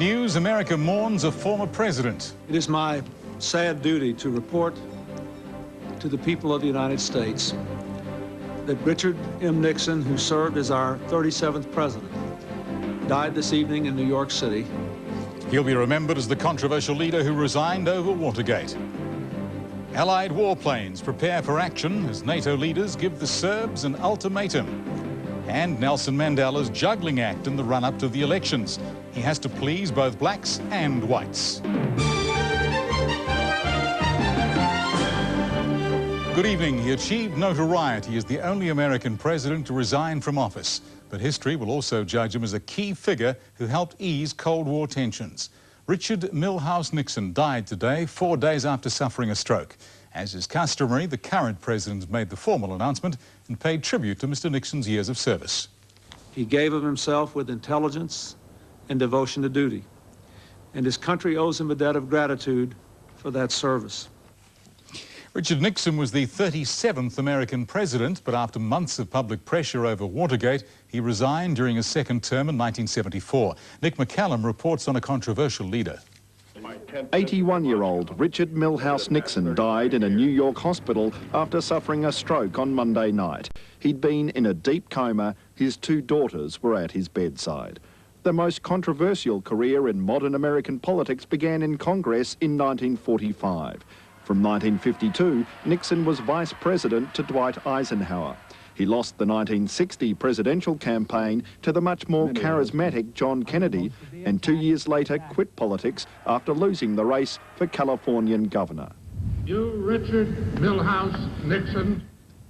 news, America mourns a former president. It is my sad duty to report to the people of the United States that Richard M. Nixon, who served as our 37th president, died this evening in New York City. He'll be remembered as the controversial leader who resigned over Watergate. Allied warplanes prepare for action as NATO leaders give the Serbs an ultimatum. And Nelson Mandela's juggling act in the run-up to the elections. He has to please both blacks and whites. Good evening. He achieved notoriety as the only American president to resign from office. But history will also judge him as a key figure who helped ease Cold War tensions. Richard Milhous Nixon died today, 4 days after suffering a stroke. As is customary, the current president made the formal announcement and paid tribute to Mr. Nixon's years of service. He gave of himself with intelligence and devotion to duty, and his country owes him a debt of gratitude for that service. Richard Nixon was the 37th American president, but after months of public pressure over Watergate, he resigned during his second term in 1974. Nick McCallum reports on a controversial leader. 81-year-old Richard Milhous Nixon died in a New York hospital after suffering a stroke on Monday night. He'd been in a deep coma. His two daughters were at his bedside. The most controversial career in modern American politics began in Congress in 1945. From 1952, Nixon was vice president to Dwight Eisenhower. He lost the 1960 presidential campaign to the much more charismatic John Kennedy, and 2 years later quit politics after losing the race for Californian governor. You, Richard Milhous Nixon.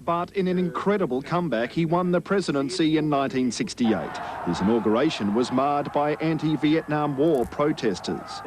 But in an incredible comeback, he won the presidency in 1968. His inauguration was marred by anti-Vietnam War protesters.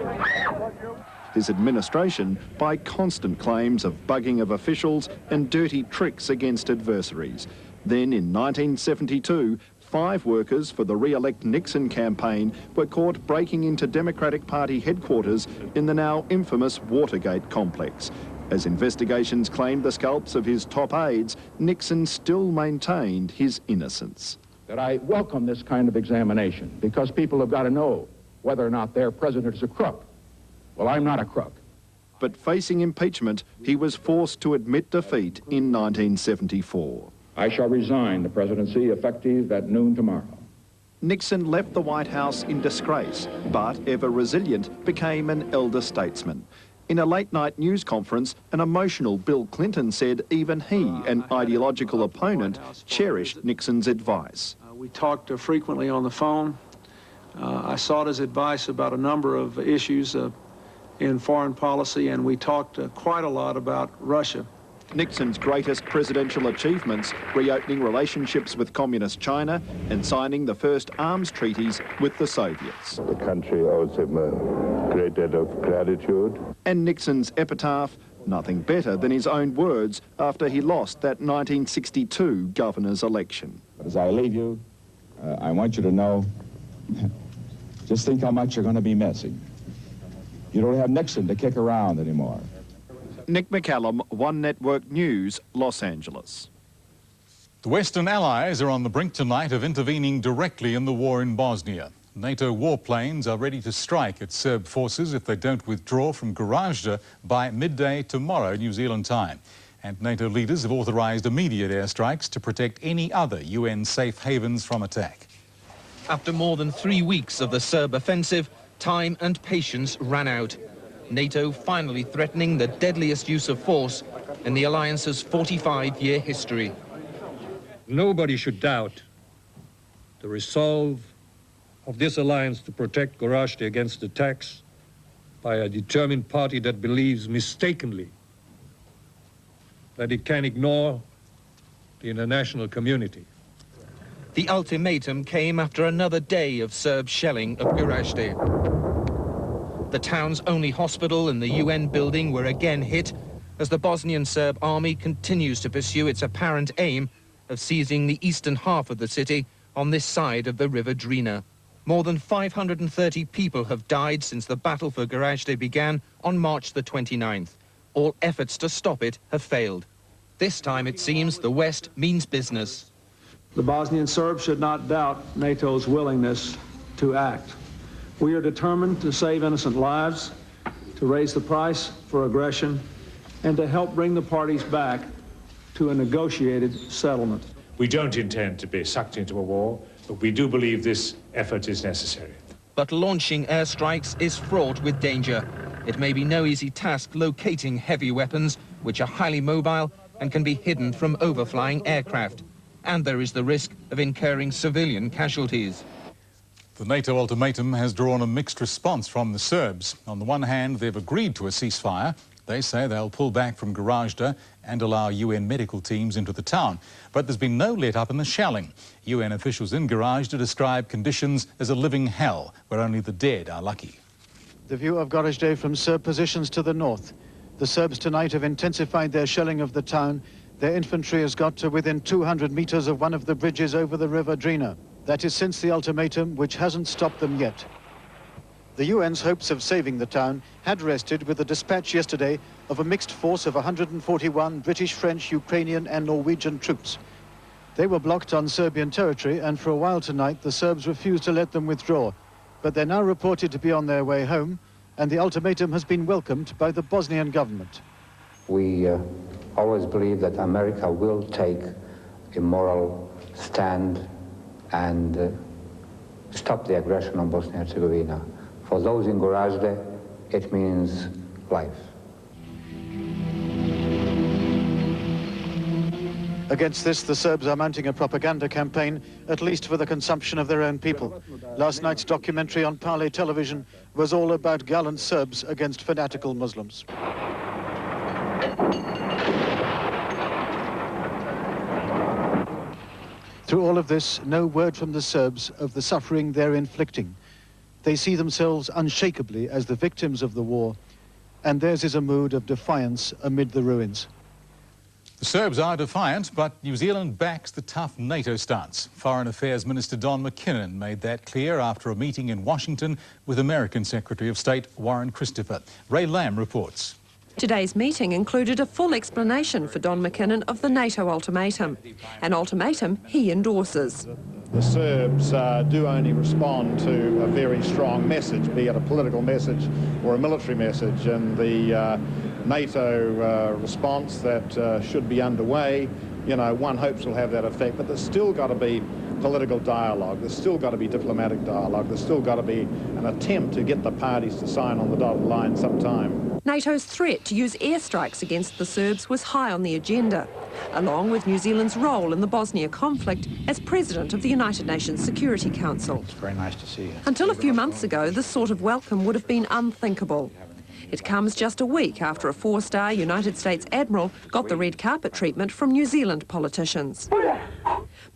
His administration by constant claims of bugging of officials and dirty tricks against adversaries. Then in 1972, 5 workers for the re-elect Nixon campaign were caught breaking into Democratic Party headquarters in the now infamous Watergate complex. As investigations claimed the scalps of his top aides, Nixon still maintained his innocence. That I welcome this kind of examination because people have got to know whether or not their president is a crook. Well, I'm not a crook. But facing impeachment, he was forced to admit defeat in 1974. I shall resign the presidency effective at noon tomorrow. Nixon left the White House in disgrace, but ever resilient, became an elder statesman. In a late-night news conference, an emotional Bill Clinton said even he, an ideological opponent, cherished Nixon's advice. We talked frequently on the phone. I sought his advice about a number of issues in foreign policy, and we talked quite a lot about Russia. Nixon's greatest presidential achievements, reopening relationships with communist China and signing the first arms treaties with the Soviets. The country owes him a great debt of gratitude. And Nixon's epitaph, nothing better than his own words after he lost that 1962 governor's election. As I leave you, I want you to know, just think how much you're going to be missing. You don't have Nixon to kick around anymore. Nick McCallum, One Network News, Los Angeles. The Western Allies are on the brink tonight of intervening directly in the war in Bosnia. NATO warplanes are ready to strike at Serb forces if they don't withdraw from Gorazde by midday tomorrow, New Zealand time. And NATO leaders have authorized immediate airstrikes to protect any other UN safe havens from attack. After more than 3 weeks of the Serb offensive, time and patience ran out. NATO finally threatening the deadliest use of force in the alliance's 45-year history. Nobody should doubt the resolve of this alliance to protect Gorazde against attacks by a determined party that believes mistakenly that it can ignore the international community. The ultimatum came after another day of Serb shelling of Gorazde. The town's only hospital and the UN building were again hit as the Bosnian Serb army continues to pursue its apparent aim of seizing the eastern half of the city on this side of the River Drina. More than 530 people have died since the battle for Gorazde began on March the 29th. All efforts to stop it have failed. This time, it seems, the West means business. The Bosnian Serbs should not doubt NATO's willingness to act. We are determined to save innocent lives, to raise the price for aggression, and to help bring the parties back to a negotiated settlement. We don't intend to be sucked into a war, but we do believe this effort is necessary. But launching airstrikes is fraught with danger. It may be no easy task locating heavy weapons, which are highly mobile and can be hidden from overflying aircraft. And there is the risk of incurring civilian casualties. The NATO ultimatum has drawn a mixed response from the Serbs. On the one hand, they've agreed to a ceasefire. They say they'll pull back from Gorazde and allow UN medical teams into the town. But there's been no let-up in the shelling. UN officials in Gorazde describe conditions as a living hell, where only the dead are lucky. The view of Gorazde from Serb positions to the north. The Serbs tonight have intensified their shelling of the town. Their infantry has got to within 200 meters of one of the bridges over the River Drina. That is since the ultimatum, which hasn't stopped them yet. The UN's hopes of saving the town had rested with the dispatch yesterday of a mixed force of 141 British, French, Ukrainian and Norwegian troops. They were blocked on Serbian territory, and for a while tonight the Serbs refused to let them withdraw. But they're now reported to be on their way home, and the ultimatum has been welcomed by the Bosnian government. We always believe that America will take a moral stand and stop the aggression on Bosnia and Herzegovina. For those in Gorazde, it means life. Against this, the Serbs are mounting a propaganda campaign, at least for the consumption of their own people. Last night's documentary on Pale television was all about gallant Serbs against fanatical Muslims. Through all of this, no word from the Serbs of the suffering they're inflicting. They see themselves unshakably as the victims of the war, and theirs is a mood of defiance amid the ruins. The Serbs are defiant, but New Zealand backs the tough NATO stance. Foreign Affairs Minister Don McKinnon made that clear after a meeting in Washington with American Secretary of State Warren Christopher. Ray Lamb reports. Today's meeting included a full explanation for Don McKinnon of the NATO ultimatum, an ultimatum he endorses. The Serbs do only respond to a very strong message, be it a political message or a military message, and the NATO response that should be underway, you know, one hopes will have that effect, but there's still got to be political dialogue, there's still got to be diplomatic dialogue, there's still got to be an attempt to get the parties to sign on the dotted line sometime. NATO's threat to use airstrikes against the Serbs was high on the agenda, along with New Zealand's role in the Bosnia conflict as President of the United Nations Security Council. It's very nice to see you. Until a few months ago, this sort of welcome would have been unthinkable. It comes just a week after a four-star United States admiral got the red carpet treatment from New Zealand politicians.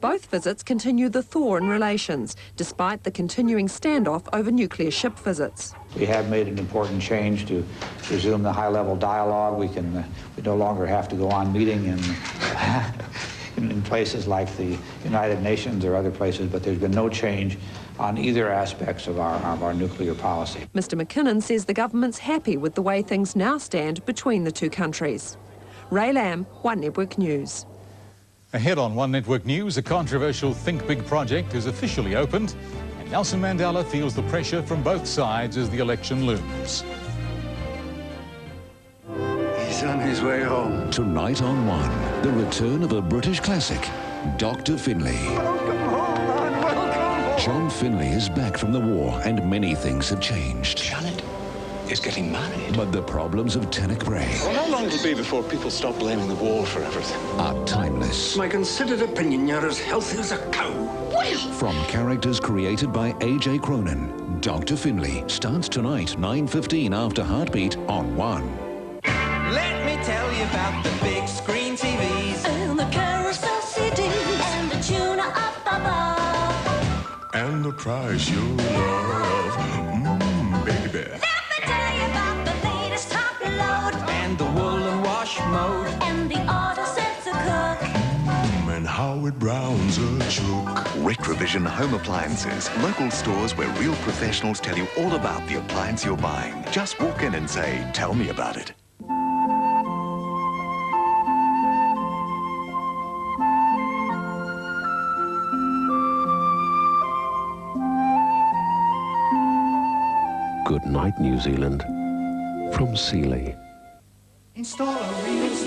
Both visits continue the thaw in relations, despite the continuing standoff over nuclear ship visits. We have made an important change to resume the high-level dialogue. We no longer have to go on meeting in places like the United Nations or other places, but there's been no change on either aspects of our nuclear policy. Mr. McKinnon says the government's happy with the way things now stand between the two countries. Ray Lamb, One Network News. Ahead on One Network News, a controversial Think Big project is officially opened, and Nelson Mandela feels the pressure from both sides as the election looms. He's on his way home. Tonight on One, the return of a British classic, Dr. Finlay. Welcome home, man, welcome home. John Finlay is back from the war, and many things have changed. Janet is getting married. But the problems of Tannock Bray Well, how long will it be before people stop blaming the war for everything? are timeless. My considered opinion, you're as healthy as a cow. From characters created by A.J. Cronin, Dr. Finlay starts tonight, 9:15 after Heartbeat on One. Let me tell you about the big screen TVs and the carousel CDs and the tuna up above and the price you love, baby. Let me tell you about the latest top load and the woolen wash mode and the auto sensor cook and how it browns a chook. Retrovision Home Appliances. Local stores where real professionals tell you all about the appliance you're buying. Just walk in and say, tell me about it. Good night, New Zealand, from Sealy. Install a ream, for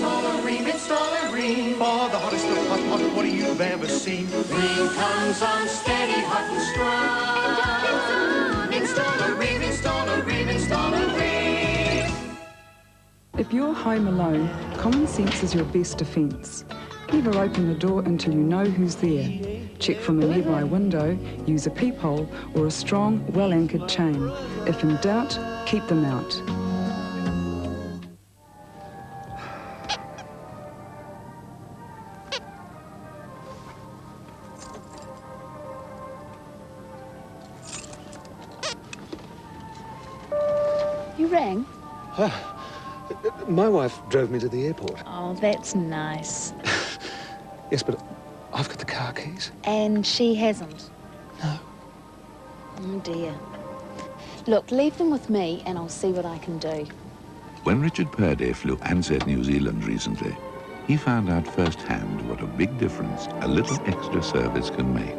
the hottest of hot water you've ever seen. Ream comes on steady, hot and strong. Install a ream, install a ream, install a ream. If you're home alone, common sense is your best defence. Never open the door until you know who's there. Check from a nearby window, use a peephole or a strong, well-anchored chain. If in doubt, keep them out. You rang? My wife drove me to the airport. Oh, that's nice. Yes, but I've got the car keys. And she hasn't? No. Oh, dear. Look, leave them with me and I'll see what I can do. When Richard Purdy flew Ansett New Zealand recently, he found out firsthand what a big difference a little extra service can make.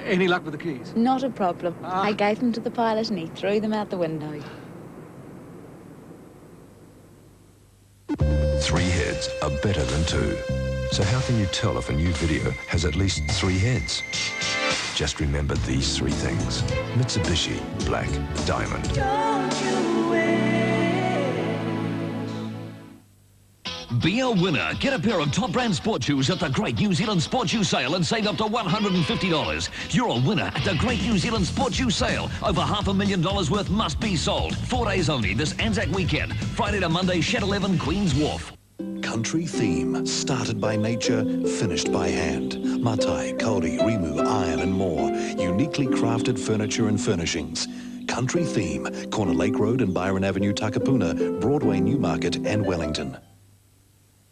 Any luck with the keys? Not a problem. I gave them to the pilot and he threw them out the window. 3 heads are better than 2. So how can you tell if a new video has at least 3 heads? Just remember these 3 things. Mitsubishi Black Diamond. Be a winner. Get a pair of top brand sport shoes at the Great New Zealand Sport Shoe Sale and save up to $150. You're a winner at the Great New Zealand Sport Shoe Sale. Over $500,000 worth must be sold. 4 days only this Anzac weekend. Friday to Monday, Shed 11, Queen's Wharf. Country theme, started by nature, finished by hand. Matai, kauri, rimu, iron and more. Uniquely crafted furniture and furnishings. Country theme, Corner Lake Road and Byron Avenue, Takapuna, Broadway, Newmarket and Wellington.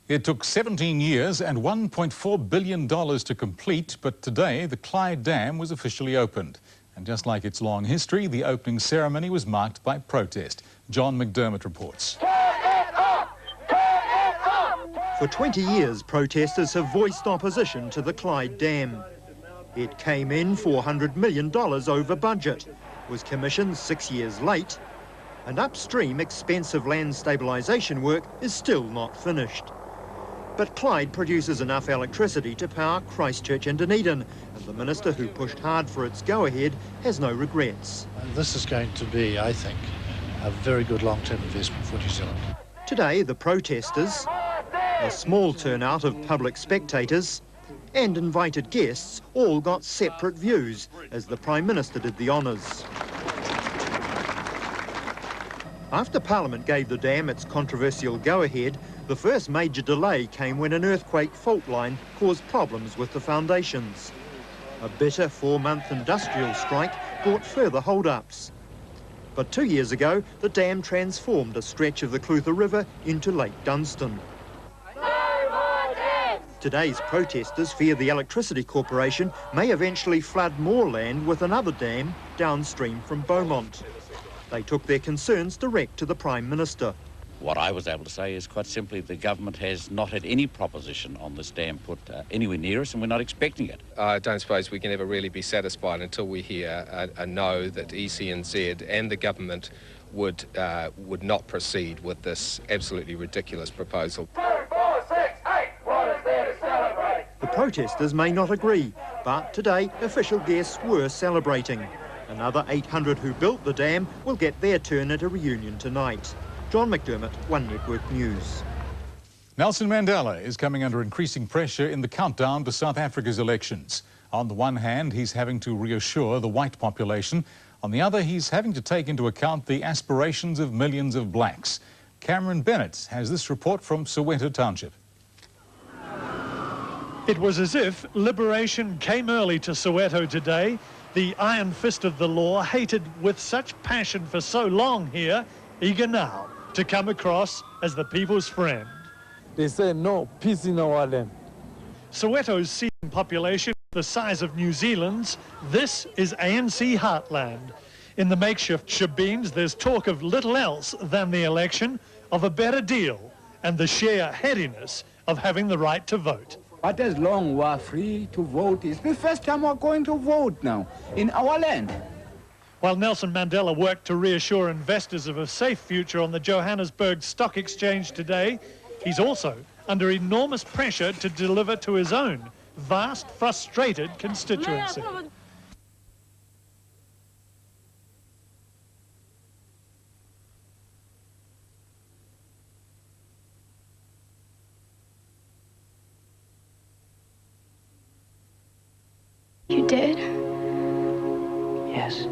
It took 17 years and $1.4 billion to complete, but today the Clyde Dam was officially opened. And just like its long history, the opening ceremony was marked by protest. John McDermott reports. For 20 years, protesters have voiced opposition to the Clyde Dam. It came in $400 million over budget, was commissioned 6 years late, and upstream expensive land stabilisation work is still not finished. But Clyde produces enough electricity to power Christchurch and Dunedin, and the minister who pushed hard for its go-ahead has no regrets. This is going to be, I think, a very good long-term investment for New Zealand. Today, the protesters, a small turnout of public spectators, and invited guests all got separate views as the Prime Minister did the honours. After Parliament gave the dam its controversial go-ahead, the first major delay came when an earthquake fault line caused problems with the foundations. A bitter 4-month industrial strike brought further hold-ups. But 2 years ago, the dam transformed a stretch of the Clutha River into Lake Dunstan. Today's protesters fear the Electricity Corporation may eventually flood more land with another dam downstream from Beaumont. They took their concerns direct to the Prime Minister. What I was able to say is quite simply the government has not had any proposition on this dam put anywhere near us, and we're not expecting it. I don't suppose we can ever really be satisfied until we hear a no that ECNZ and the government would not proceed with this absolutely ridiculous proposal. 2, 4, 6, 8, what is there to celebrate? The protesters may not agree, but today official guests were celebrating. Another 800 who built the dam will get their turn at a reunion tonight. John McDermott, One Network News. Nelson Mandela is coming under increasing pressure in the countdown to South Africa's elections. On the one hand, he's having to reassure the white population. On the other, he's having to take into account the aspirations of millions of blacks. Cameron Bennett has this report from Soweto Township. It was as if liberation came early to Soweto today. The iron fist of the law, hated with such passion for so long here, eager now to come across as the people's friend. They say no peace in our land. Soweto's seating population the size of New Zealand's, this is ANC heartland. In the makeshift shebeens, there's talk of little else than the election, of a better deal, and the sheer headiness of having the right to vote. But as long we're free to vote, it's the first time we're going to vote now in our land. While Nelson Mandela worked to reassure investors of a safe future on the Johannesburg Stock Exchange today, he's also under enormous pressure to deliver to his own vast, frustrated constituency. You did? Yes.